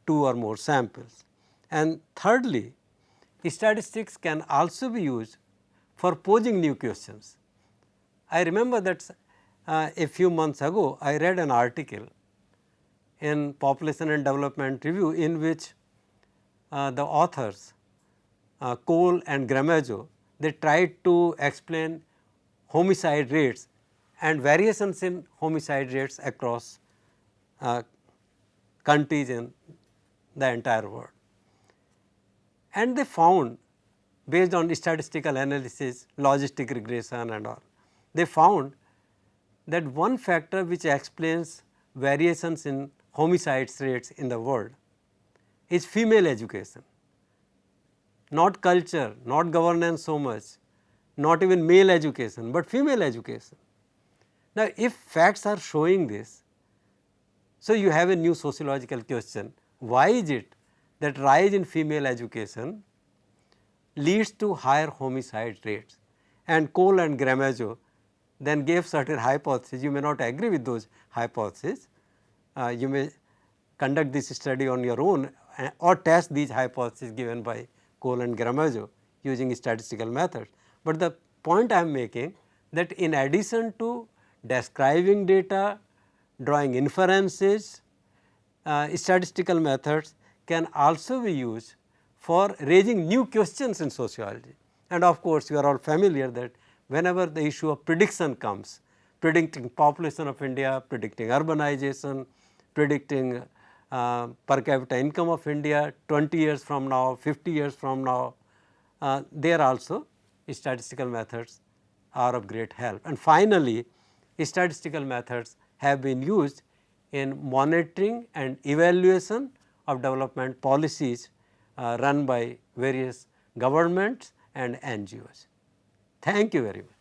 two or more samples. And thirdly, statistics can also be used for posing new questions. I remember that a few months ago I read an article in Population and Development Review, in which the authors Cole and Gramajo, they tried to explain homicide rates and variations in homicide rates across countries in the entire world. And they found, based on statistical analysis, logistic regression and all, they found that one factor which explains variations in homicides rates in the world is female education, not culture, not governance so much, not even male education, but female education. Now, if facts are showing this, so you have a new sociological question: why is it that rise in female education leads to higher homicide rates? And Cole and Gramajo then gave certain hypotheses. You may not agree with those hypotheses. You may conduct this study on your own or test these hypotheses given by Cole and Gramajo using statistical methods. But the point I am making, that in addition to describing data, drawing inferences, statistical methods can also be used for raising new questions in sociology. And of course, you are all familiar that whenever the issue of prediction comes, predicting population of India, predicting urbanization, predicting per capita income of India 20 years from now, 50 years from now, there also statistical methods are of great help. And finally, statistical methods have been used in monitoring and evaluation of development policies run by various governments and NGOs. Thank you very much.